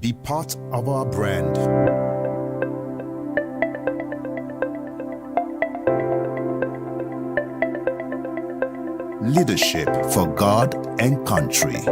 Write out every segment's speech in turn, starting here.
be part of our brand. Leadership for God and country.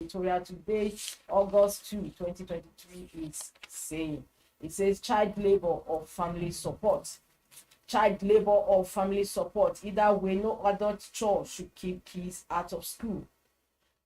editorial today, August 2, 2023, is saying. It says child labor or family support. Child labor or family support. Either way, no adult chore should keep kids out of school.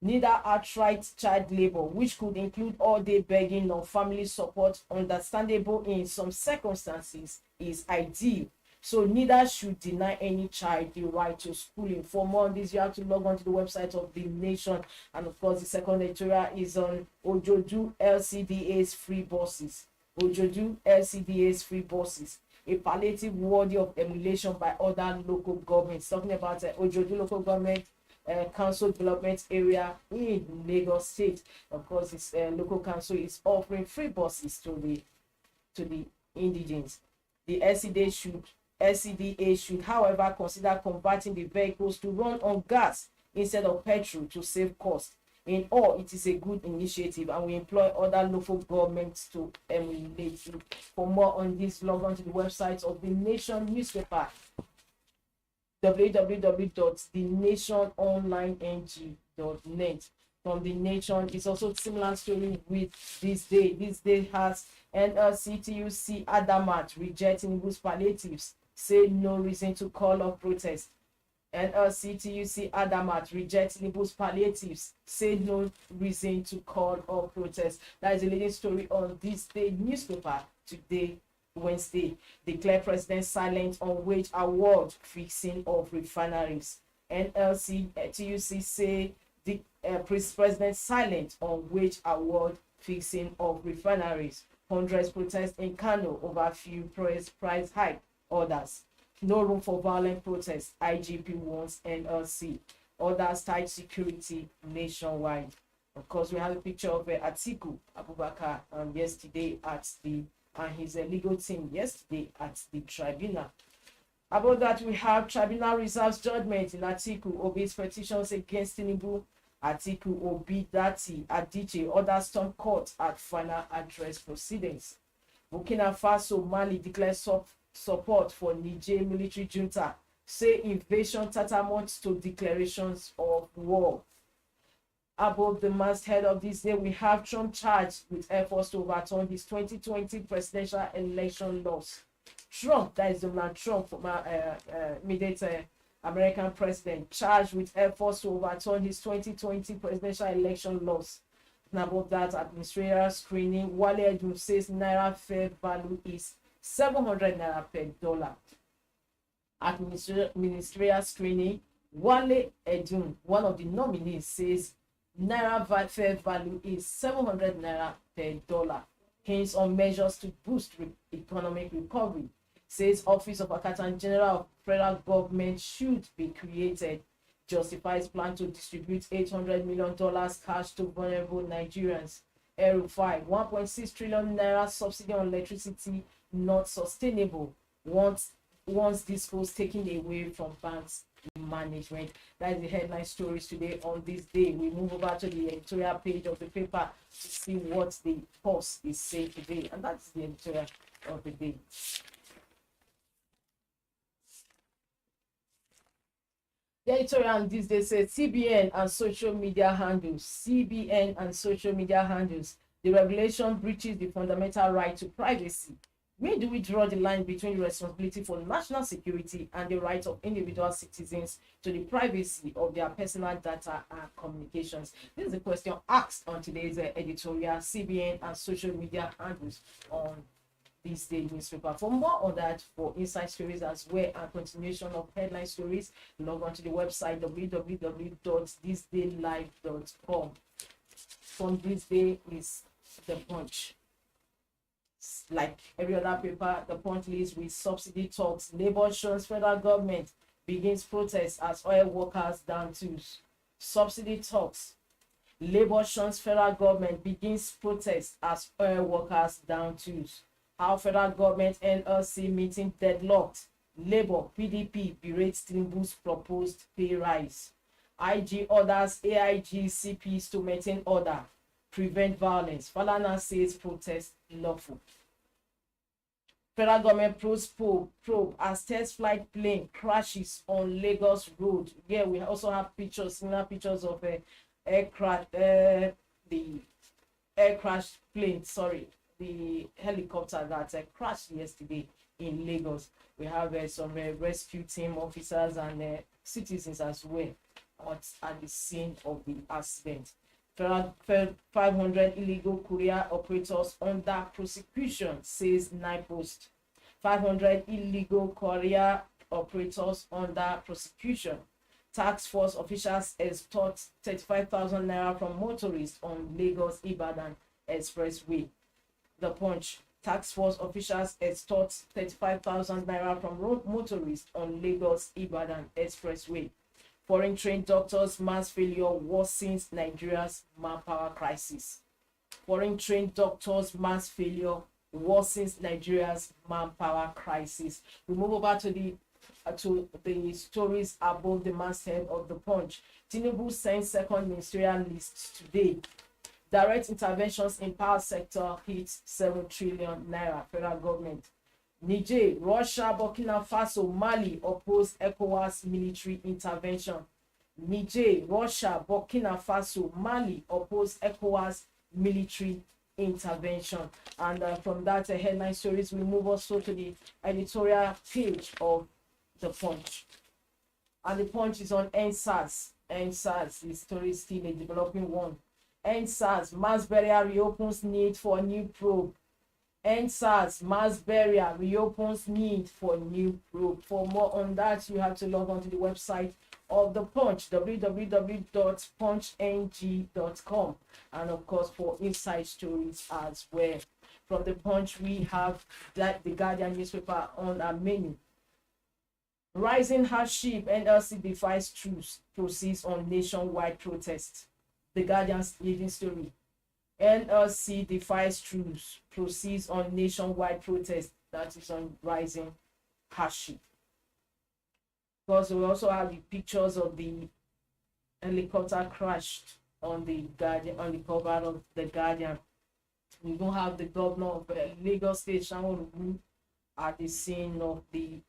Neither outright child labor, which could include all-day begging or family support, understandable in some circumstances, is ideal. So neither should deny any child the right to schooling. For more on this, you have to log on to the website of The Nation. And of course, the second editorial is on Ojodu LCDA's free buses. Ojodu LCDA's free buses, a palliative worthy of emulation by other local governments. Talking about Ojodu local government council development area in Lagos State. Of course, this local council is offering free buses to the indigents. The LCDA should, however, consider converting the vehicles to run on gas instead of petrol to save cost. In all, it is a good initiative, and we employ other local governments to emulate it. For more on this, log on to the website of The Nation newspaper, www.thenationonlineng.net. From The Nation is also similar story with THISDAY. THISDAY has NLC-TUC Adamat rejecting Tinubu's palliatives, say no reason to call off protest. NLC-TUC Adamat rejects Tinubu's palliatives, say no reason to call off protest. That is the leading story on THISDAY newspaper today, Wednesday. Declare president silent on wage award fixing of refineries. NLC-TUC say the president silent on wage award fixing of refineries. Hundreds protest in Kano over fuel price hike orders. No room for violent protests, IGP warns NLC. Others tight security nationwide. Of course, we have a picture of Atiku Abubakar yesterday at the and his legal team yesterday at the tribunal. About that, we have tribunal reserves judgment in Atiku Obi's petitions against Tinubu. Atiku Obi, Dati, Adiche, others storm court at final address proceedings. Burkina Faso, Mali declares support for Niger military junta, say invasion tantamount to declarations of war. Above the masthead of this day, we have Trump charged with efforts to overturn his 2020 presidential election loss. Trump, that is Donald Trump, former immediate American president, charged with efforts to overturn his 2020 presidential election loss. And above that, administrator screening, Wale Edun says Naira fair value is 700 Naira per dollar. At ministerial screening, Wale Edun, one of the nominees, says Naira fair value is 700 Naira per dollar. Hints on measures to boost economic recovery. Says Office of Accountant General of Federal Government should be created. Justifies plan to distribute $800 million cash to vulnerable Nigerians. El-Rufai, 1.6 trillion Naira subsidy on electricity not sustainable. Once this was taken away from banks management. That is the headline stories today on this day. We move over to the editorial page of the paper to see what the Post is saying today, and that's the editorial of the day. The editorial on this day says CBN and social media handles. CBN and social media handles. The regulation breaches the fundamental right to privacy. Where do we draw the line between the responsibility for national security and the right of individual citizens to the privacy of their personal data and communications? This is a question asked on today's editorial, CBN and social media handles on THISDAY newspaper. For more on that, for inside stories as well and continuation of headline stories, log on to the website www.thisdaylive.com. From this day is the Punch. Like every other paper, the Punch leads with subsidy talks. Labour shows federal government begins protest as oil workers down tools. Subsidy talks. Labour shows federal government begins protest as oil workers down tools. How federal government NLC meeting deadlocked. Labour PDP berates Tinubu's proposed pay rise. IG orders AIG CPs to maintain order, prevent violence. Falana says protest lawful. Federal government probe as test flight plane crashes on Lagos road. Here we also have pictures, similar pictures of aircraft, the air crash plane, sorry, the helicopter that crashed yesterday in Lagos. We have some rescue team officers and citizens as well at the scene of the accident. 500 illegal courier operators under prosecution, says NIPOST. 500 illegal courier operators under prosecution. Task force officials extort 35,000 naira from motorists on Lagos Ibadan Expressway. The Punch. Task force officials extort 35,000 naira from motorists on Lagos Ibadan Expressway. Foreign trained doctors mass failure worsens Nigeria's manpower crisis. Foreign trained doctors mass failure worsens Nigeria's manpower crisis. We move over to the stories above the masthead of the Punch. Tinubu sends second ministerial list today. Direct interventions in power sector hits 7 trillion naira. Federal government. Niger, Russia, Burkina Faso, Mali oppose ECOWAS military intervention. Niger, Russia, Burkina Faso, Mali oppose ECOWAS military intervention. And from that headline stories, we move also to the editorial page of the Punch. And the Punch is on NSAS. NSAS, the story is still a developing one. NSAS, mass burial reopens need for new probe. NSAS, mass burial reopens need for new probe. For more on that, you have to log on to the website of the Punch, www.punchng.com, and of course for inside stories as well. From the Punch, we have that the Guardian newspaper on our menu. Rising hardship, NLC defies truce, proceeds on nationwide protest. The Guardian's leading story. NLC defies truce, proceeds on nationwide protest. That is on rising hardship. Because we also have the pictures of the helicopter crashed on the Guardian, on the cover of the Guardian. We don't have the governor of Lagos State, Shaun, at the scene of the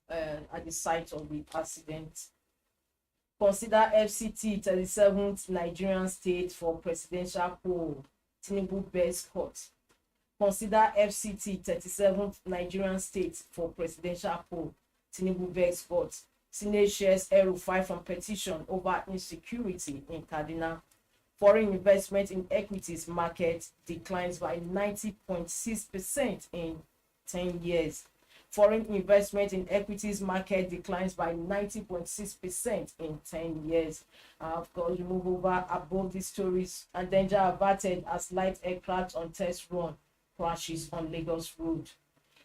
at the site of the accident. Consider FCT 37th Nigerian state for presidential poll. Tinubu bears court. Consider FCT 37th Nigerian state for presidential poll. Tinubu bears court. Senate shares El-Rufai from petition over insecurity in Kaduna. Foreign investment in equities market declines by 90.6% in 10 years. Foreign investment in equities market declines by 90.6% in 10 years. Of course, we move over above these stories. And danger averted as light aircraft on test run crashes on Lagos Road.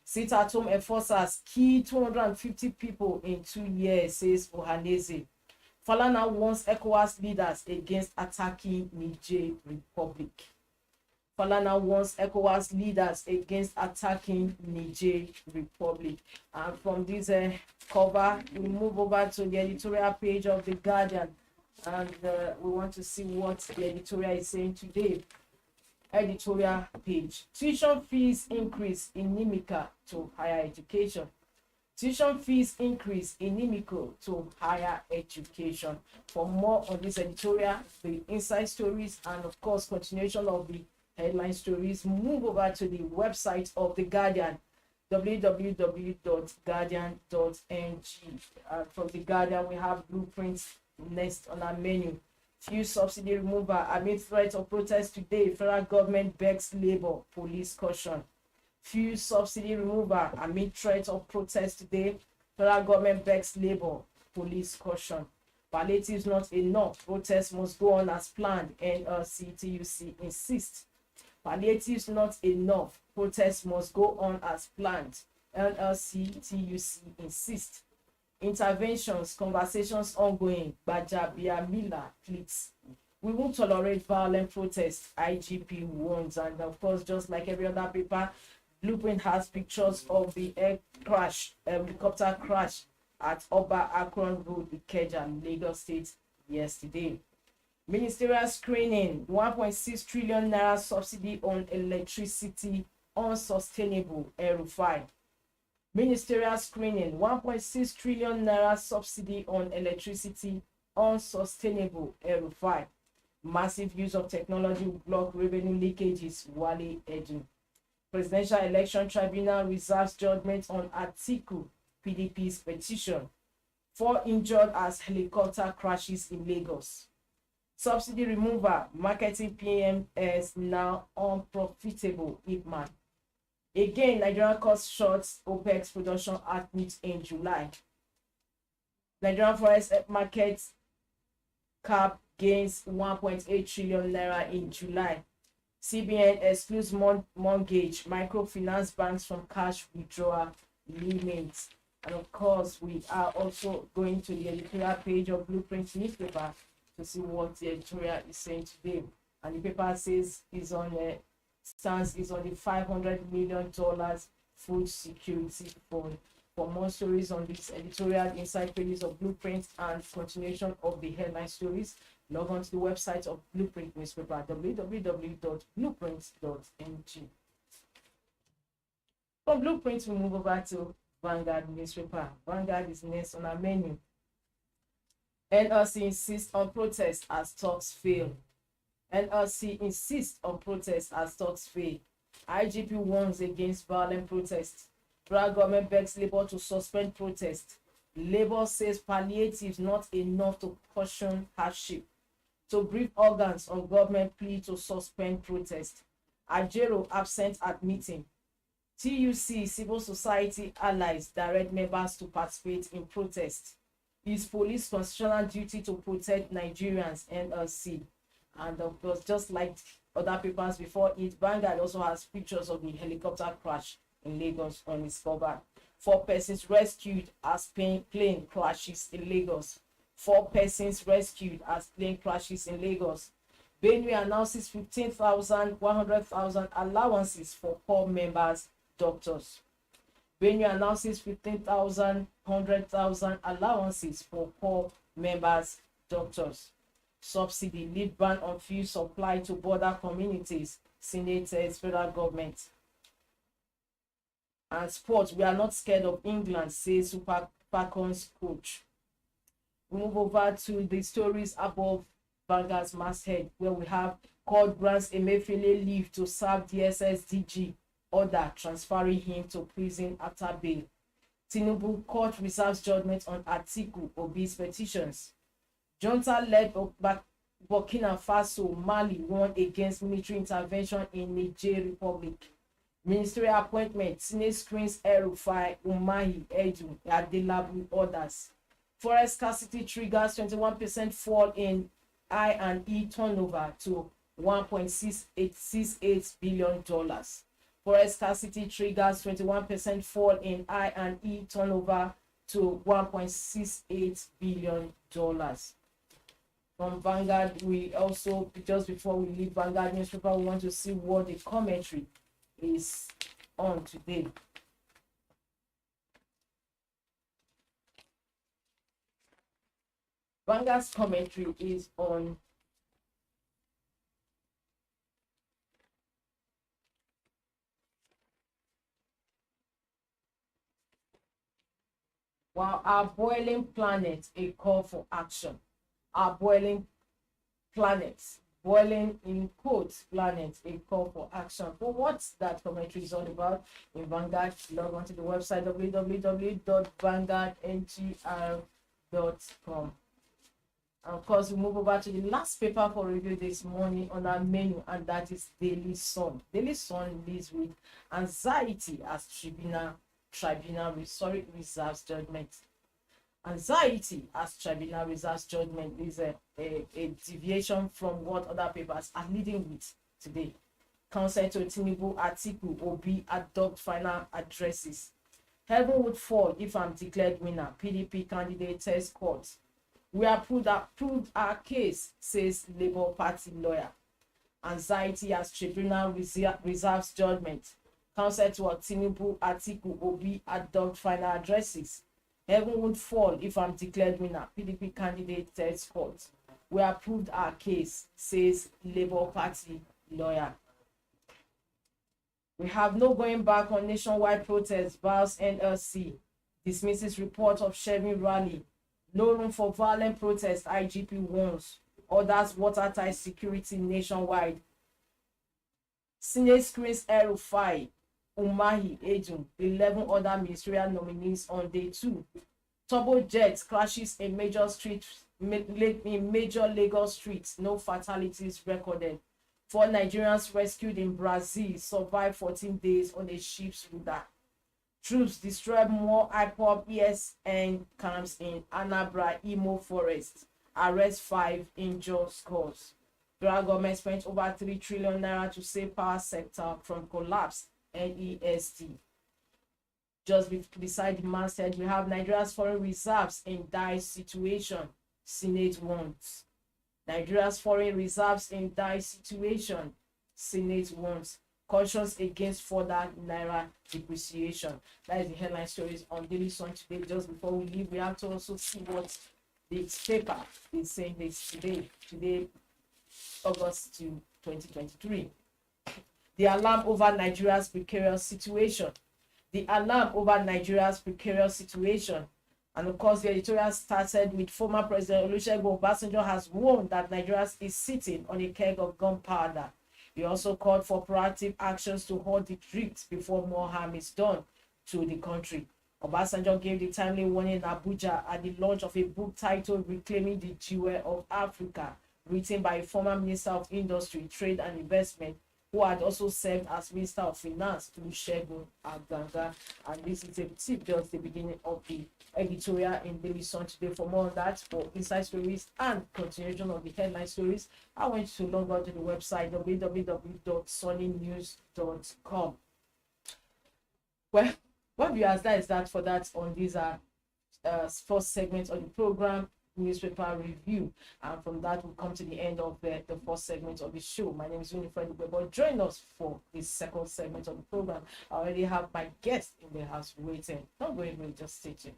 Sit-at-home enforcers kill 250 people in 2 years, says Ohaneze. Falana warns ECOWAS leaders against attacking Niger Republic. Falana warns ECOWAS leaders against attacking Niger Republic. And from this cover, we move over to the editorial page of The Guardian. And we want to see what the editorial is saying today. Editorial page. Tuition fees increase inimical to higher education. Tuition fees increase inimical to higher education. For more on this editorial, the inside stories, and of course continuation of the headline stories, move over to the website of The Guardian, www.guardian.ng. From The Guardian, we have blueprints next on our menu. Fuel subsidy removal amid threat of protest today. Federal government begs labor, police caution. Fuel subsidy removal amid threat of protest today. Federal government begs labor, police caution. Palliatives not enough. Protests must go on as planned. NLC-TUC insists. Palliatives not enough. Protests must go on as planned. NLC-TUC insists. Interventions, conversations ongoing. Gbajabiamila pleads. We won't tolerate violent protests, IGP warns. And of course, just like every other paper, Blueprint has pictures of the helicopter crash at Oba Akron Road, Ikeja, Lagos State yesterday. Ministerial screening, 1.6 trillion naira subsidy on electricity unsustainable, El-Rufai. Ministerial screening, 1.6 trillion naira subsidy on electricity unsustainable, El-Rufai. Massive use of technology will block revenue leakages, Wale Edu. Presidential Election Tribunal reserves judgment on Atiku PDP's petition. 4 injured as helicopter crashes in Lagos. Subsidy remover, marketing PMS now unprofitable, Ipman. Again, Nigerian cost shorts OPEX production output in July. Nigerian forest market cap gains 1.8 trillion naira in July. CBN excludes mortgage microfinance banks from cash withdrawal limits. And of course, we are also going to the editorial page of Blueprint newspaper to see what the editorial is saying today. And the paper says is on the $500 million food security fund. For more stories on this editorial, inside pages of Blueprint and continuation of the headline stories, log on to the website of Blueprint newspaper, www.blueprint.ng. From Blueprint, we move over to Vanguard newspaper. Vanguard is next on our menu. NLC insists on protest as talks fail. NLC insists on protest as talks fail. IGP warns against violent protests. Federal government begs Labour to suspend protest. Labour says palliatives not enough to caution hardship. To brief organs on government plea to suspend protest. Ajero absent at meeting. TUC civil society allies direct members to participate in protest. Is police constitutional duty to protect Nigerians, NLC? And of course, just like other papers before it, Vanguard also has pictures of the helicopter crash in Lagos on its cover. 4 persons rescued as plane crashes in Lagos. 4 persons rescued as plane crashes in Lagos. Benue announces 15,100,000 allowances for poor members, doctors. Benue announces 15,100,000 allowances for poor members, doctors. Subsidy, lead ban on fuel supply to border communities, senators, federal government. And sports, we are not scared of England, says Super Falcons coach. We move over to the stories above Vanguard's masthead, where we have court grants Emefiele leave to serve DSS DG order transferring him to prison after bail. Tinubu court reserves judgment on Atiku Obi's petitions. Junta led Burkina Faso, Mali won against military intervention in Niger Republic. Ministerial appointment, Senate screens El-Rufai, Umahi, Edu, Adelabu orders. Forest scarcity triggers 21% fall in I&E turnover to $1.68 billion. Forest scarcity triggers 21% fall in I&E turnover to $1.68 billion. From Vanguard, we also, just before we leave Vanguard newspaper, we want to see what the commentary is on today. Vanguard's commentary is on while our boiling planet, a call for action. Our boiling planet, boiling in quotes, planet, a call for action. For what that commentary is all about, in Vanguard, log on to the website www.vanguardngr.com. And of course, we move over to the last paper for review this morning on our menu, and that is Daily Sun. Daily Sun leads with anxiety as tribunal reserves judgment. Anxiety as tribunal reserves judgment is a deviation from what other papers are leading with today. Counsel to Tinubu, Atiku, Obi adopt final addresses. Heaven would fall if I'm declared winner. PDP candidate test court. We have proved our case, says Labour Party lawyer. Anxiety as tribunal reserves judgment. Counsel to Tinubu, Atiku, Obi adopt final addresses. Heaven would fall if I'm declared winner. PDP candidate test court. We have proved our case, says Labour Party lawyer. We have no going back on nationwide protests, vows NLC. Dismisses report of Shevin rally. No room for violent protest, IGP warns. orders watertight security nationwide. Senate screens El-Rufai, Umahi, Ejun, 11 other ministerial nominees on day 2. Turbojet crashes in major Lagos streets. No fatalities recorded. 4 Nigerians rescued in Brazil survived 14 days on a ship's rudder. Troops destroy more IPOB ESN camps in Anambra Imo Forest. Arrest 5, injure scores. Federal government spent over 3 trillion naira to save power sector from collapse. NEST. Just beside the masthead, we have Nigeria's foreign reserves in dire situation. Senate wants. Nigeria's foreign reserves in dire situation. Senate wants. Cautions against further naira depreciation. That is the headline stories on Daily Sun today. Just before we leave, we have to also see what the paper is saying this today, August 2, 2023. The alarm over Nigeria's precarious situation. The alarm over Nigeria's precarious situation. And of course, the editorial started with former President Olusegun Obasanjo has warned that Nigeria is sitting on a keg of gunpowder. He also called for proactive actions to halt the drift before more harm is done to the country. Obasanjo gave the timely warning in Abuja at the launch of a book titled Reclaiming the Jewel of Africa, written by a former Minister of Industry, Trade and Investment, who had also served as Minister of Finance, Olusegun Aganga. And this is a tip, just the beginning of the editorial in Daily Sun today. For more on that, for inside stories and continuation of the headline stories, I want you to log on to the website www.sunnynews.com. Well, what viewers, that is that for that on these first segment of the program, newspaper review, and from that we'll come to the end of the first segment of the show. My name is Winifred Ubebo. Join us for the second segment of the program. I already have my guest in the house waiting. Don't go away, just stay tuned.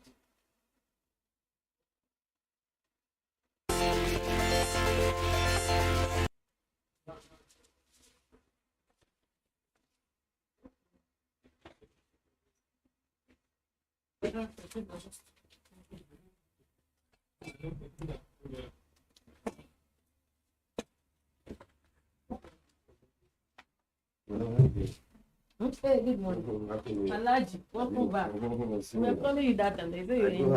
Hey, good morning. Alaji, welcome back. We're calling you that and they say you're in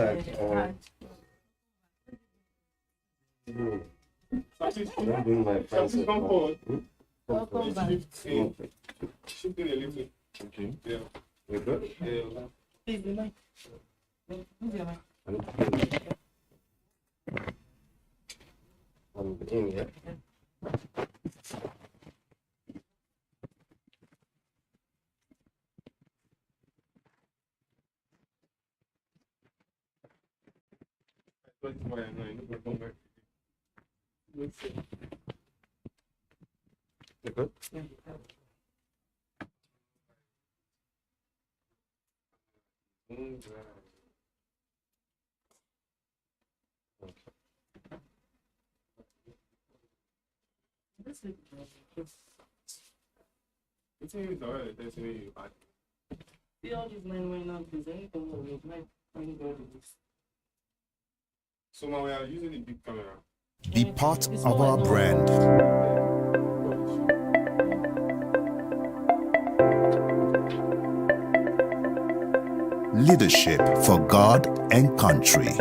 welcome back. Okay. Yeah. You're good? Yeah. Please, the mic. Move your mic. I'm in, yeah. You're good? Yeah. It's alright, that's where you are. See all these men went on this, anything more with men when go to this. So now we are using the big camera. Be part of our brand. Leadership for God and country.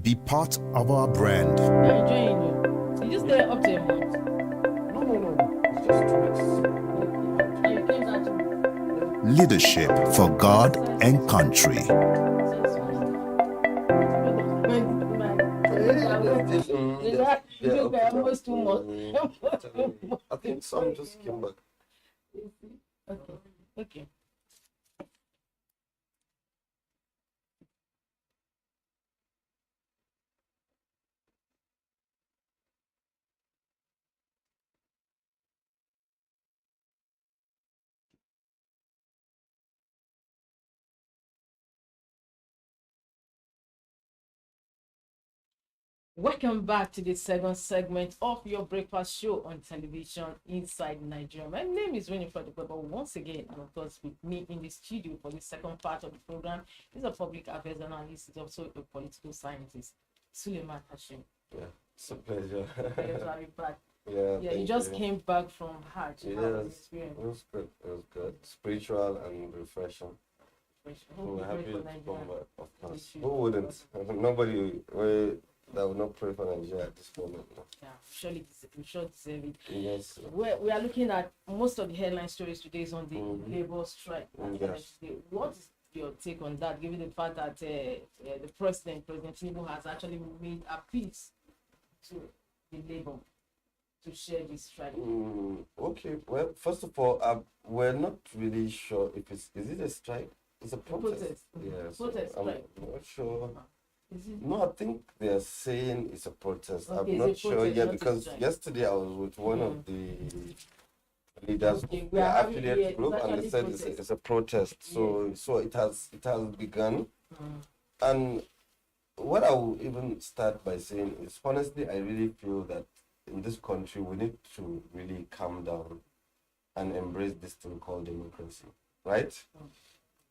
Be part of our brand. I'm enjoying you. Did you stay up to a month? No. It's just 2 weeks. And you came down to Leadership for God and country. 6 months. Almost 2 months. I think some just came back. Okay. Welcome back to the second segment of your breakfast show on television, Inside Nigeria. My name is Winifred But once again, and of course, with me in the studio for the second part of the program is a public affairs analyst, is also a political scientist, Suleiman Hashim. Yeah, it's a pleasure. Back. Yeah, you just came back from Hajj. Yes, How was the experience? it was good. It was good. Spiritual and refreshing. Who We're happy for to Nigeria? come back, of course. Who wouldn't? Nobody that would not pray for Nigeria at this moment. No. Yeah, surely we sure deserve it. Yes. We are looking at most of the headline stories today is on the labor strike. Yes. What is your take on that, given the fact that the President Tinubu, has actually made appeals to the labor to share this strike? Okay. Well, first of all, we're not really sure if is it a strike? It's a protest. Yeah. Protest I'm strike. not sure. Is it? No, I think they are saying it's a protest. Okay, I'm not sure protest, yet not a because strike. yesterday I was with one of the leaders Okay, of we are the having- affiliate yeah, group, it's and they actually said protest. it's a protest. So it has begun. And what I will even start by saying is, honestly, I really feel that in this country we need to really calm down and embrace this thing called democracy, right?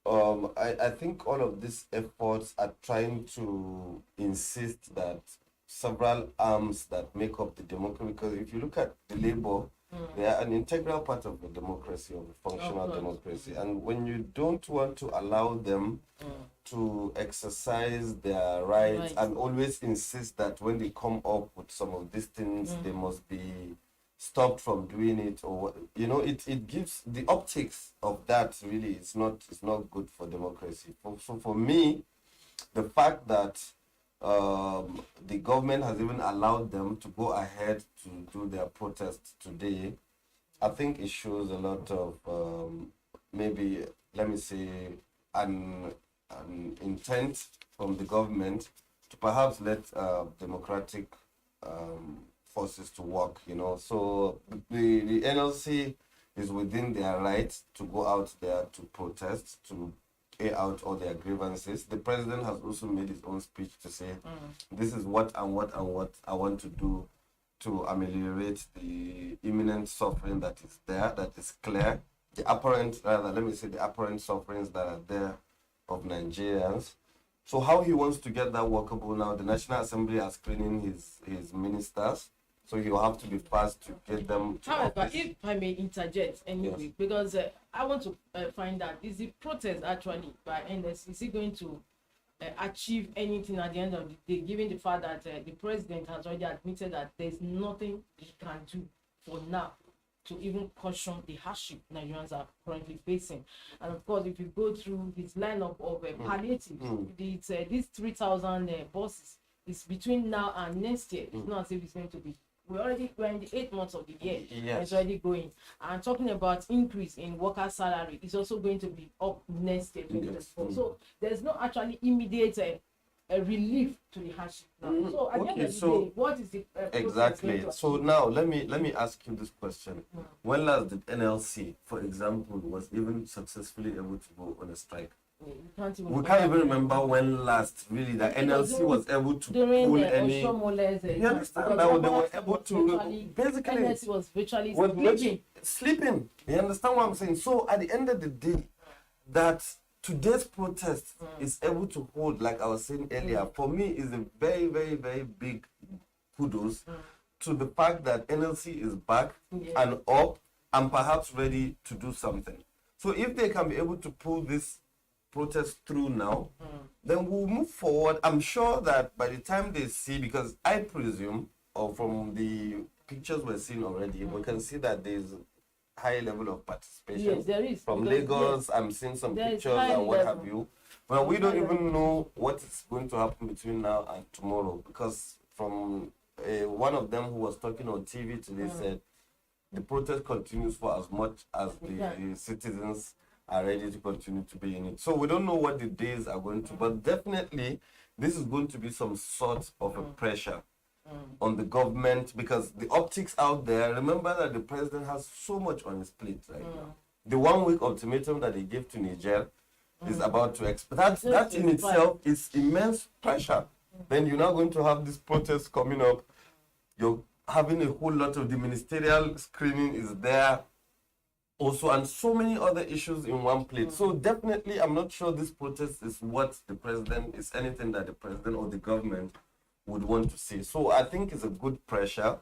I think all of these efforts are trying to insist that several arms that make up the democracy, because if you look at the labor, they are an integral part of the democracy, of a functional democracy. And when you don't want to allow them to exercise their rights and always insist that when they come up with some of these things, they must be stopped from doing it, or it gives the optics of that. Really, it's not good for democracy. So for me, the fact that the government has even allowed them to go ahead to do their protest today, I think it shows a lot of maybe, let me say, an intent from the government to perhaps let democratic forces to work, So the NLC is within their rights to go out there to protest, to pay out all their grievances. The president has also made his own speech to say, this is what I want to do to ameliorate the imminent suffering that is there, that is clear. The apparent sufferings that are there of Nigerians. So how he wants to get that workable now, the National Assembly are screening his ministers. So he will have to be fast to get them to However, office. if I may interject anyway, Yes. because I want to find out, is the protest actually by NS, is it going to achieve anything at the end of the day, given the fact that the president has already admitted that there's nothing he can do for now to even caution the hardship Nigerians are currently facing? And of course, if you go through his lineup of palliatives, these 3,000 buses, it's between now and next year. It's not as if it's going to be. We're in the 8 months of the year. Yes. It's already going. And talking about increase in worker salary, is also going to be up next year, 2024. So there's no actually immediate a relief to the hardship now. So at the end of the day, what is the Exactly. So now let me ask you this question. When last did NLC, for example, was even successfully able to go on a strike? We can't even remember when last really the NLC was able to pull any. You understand that they were able to basically NLC was virtually sleeping. You understand what I'm saying? So at the end of the day, that today's protest is able to hold, like I was saying earlier, for me is a very, very, very big kudos to the fact that NLC is back and up and perhaps ready to do something. So if they can be able to pull this protest through now, then we'll move forward. I'm sure that by the time they see, because I presume, or from the pictures we're seeing already, we can see that there's high level of participation. Yes, there is. From Because, Lagos, I'm seeing some there is pictures high and what level. have you. Well, we don't even know what is going to happen between now and tomorrow, because from one of them who was talking on TV today said the protest continues for as much as the citizens are ready to continue to be in it. So we don't know what the days are going to, but definitely this is going to be some sort of a pressure on the government, because the optics out there, remember that the president has so much on his plate right now. The 1 week ultimatum that he gave to Niger is about to expire. That in itself is immense pressure. Then you're now going to have this protest coming up. You're having a whole lot of the ministerial screening is there also, and so many other issues in one plate. So definitely, I'm not sure this protest is what the president is, anything that the president or the government would want to see. So I think it's a good pressure.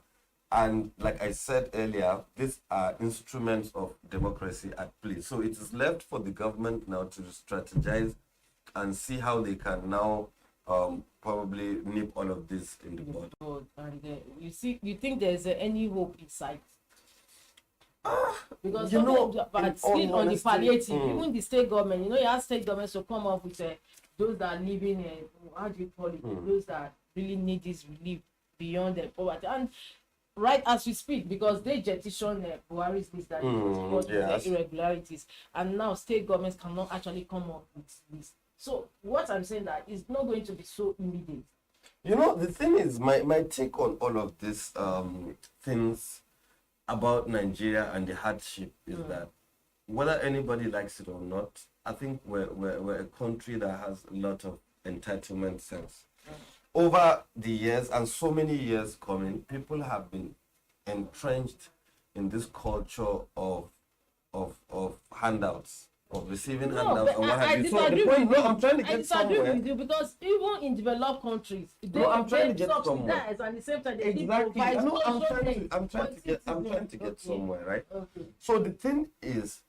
And like I said earlier, these are instruments of democracy at play. So it is left for the government now to strategize and see how they can now probably nip all of this in the bud. And you think there's any hope in sight? Because you know, but still on the palliative, even the state government, you have state governments to come up with those that are living, how do you call it, those that really need this relief beyond their poverty. And right as we speak, because they petition Buhari's list that yes. irregularities, and now state governments cannot actually come up with this. So what I'm saying that is not going to be so immediate. You know, the thing is, my take on all of these things about Nigeria and the hardship is that whether anybody likes it or not, I think we're a country that has a lot of entitlement sense. Over the years, and so many years coming, people have been entrenched in this culture of handouts, of receiving handouts, and what have you. So the point, I'm trying to get somewhere. With you because even in developed countries, I'm trying to get somewhere. And at the same time, they Exactly. provide I'm trying to get somewhere, right? Okay. So the thing is,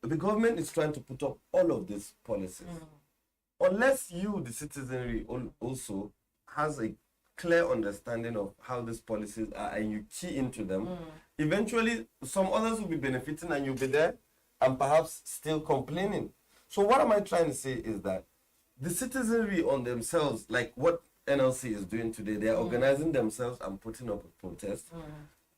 the government is trying to put up all of these policies. Unless you, the citizenry, also has a clear understanding of how these policies are and you key into them, eventually some others will be benefiting and you'll be there and perhaps still complaining. So what am I trying to say is that the citizenry on themselves, like what NLC is doing today, they're organizing themselves and putting up a protest.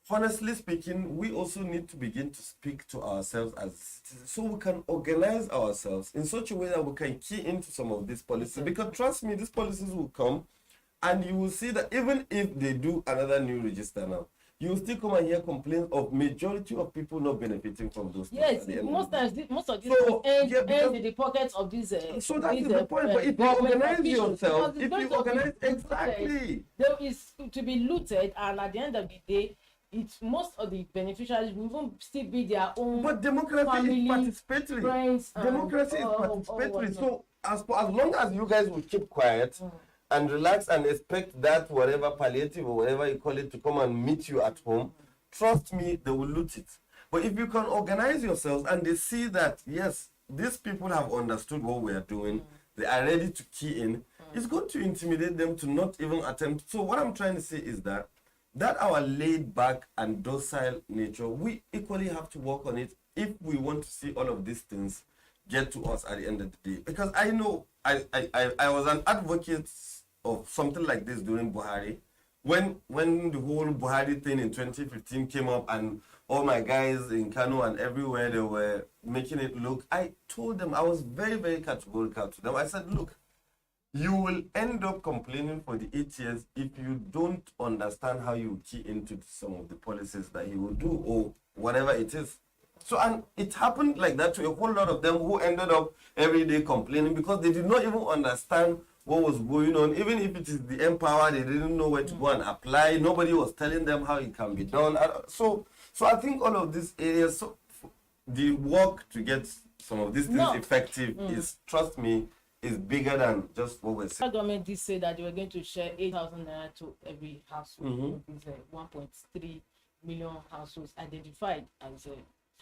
Honestly speaking, we also need to begin to speak to ourselves as citizens so we can organize ourselves in such a way that we can key into some of these policies. Because trust me, these policies will come and you will see that even if they do another new register now, you will still come and hear complaints of majority of people not benefiting from those things. Yes, most of these end in the pockets of these. So that is the point. But if you organize yourself, exactly, there is to be looted, and at the end of the day, it's most of the beneficiaries will even still be their own. But democracy family, is participatory. Friends, democracy is participatory. So as long as you guys will keep quiet and relax and expect that whatever palliative or whatever you call it to come and meet you at home, trust me, they will loot it. But if you can organize yourselves and they see that, yes, these people have understood what we are doing, they are ready to key in, it's going to intimidate them to not even attempt. So what I'm trying to say is that our laid back and docile nature, we equally have to work on it if we want to see all of these things get to us at the end of the day. Because I know I was an advocate of something like this during Buhari. When the whole Buhari thing in 2015 came up and all my guys in Kano and everywhere, they were making it look, I told them, I was very, very categorical to them. I said, look, you will end up complaining for the 8 years if you don't understand how you key into some of the policies that he will do or whatever it is. So, and it happened like that to a whole lot of them who ended up every day complaining because they did not even understand what was going on. Even if it is the Empower, they didn't know where to go and apply. Nobody was telling them how it can be done. So I think all of these areas, so the work to get some of these things effective is, trust me, is bigger than just what we're saying. The government did say that they were going to share 8,000 naira to every household. These 1.3 million households identified as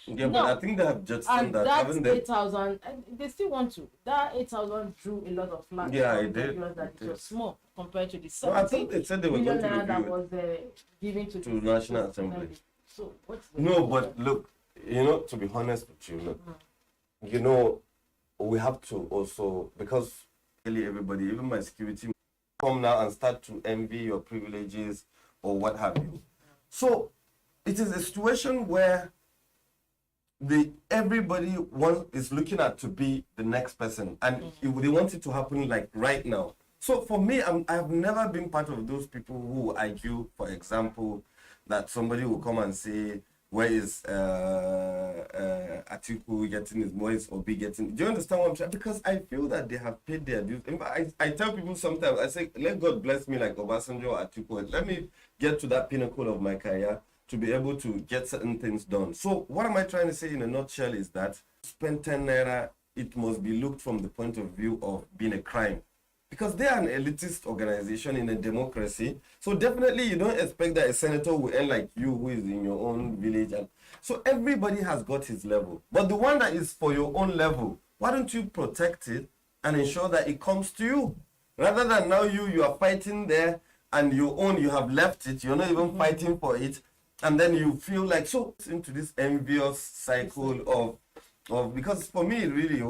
but I think they have just done that. And that 8,000, they still want to. That 8,000 drew a lot of flags. Yeah, it did. That it was small compared to the 70 I think they said they were going to million that was given to the National Assembly. So what's the but look, to be honest with you, we have to also, because really everybody, even my security, come now and start to envy your privileges or what have you. So it is a situation where everybody is looking at to be the next person, and they want it to happen like right now. So for me, I've never been part of those people who argue, for example, that somebody will come and say, where is Atiku getting his voice or be getting. Do you understand what I'm saying? Because I feel that they have paid their dues. In fact, I tell people sometimes, I say, let God bless me like Obasanjo or Atiku. Let me get to that pinnacle of my career to be able to get certain things done. So what am I trying to say in a nutshell is that spend 10 naira, it must be looked from the point of view of being a crime. Because they are an elitist organization in a democracy. So definitely you don't expect that a senator will end like you who is in your own village. And so everybody has got his level. But the one that is for your own level, why don't you protect it and ensure that it comes to you? Rather than now you are fighting there and you have left it, you're not even fighting for it. And then you feel like, so into this envious cycle of because for me, it really,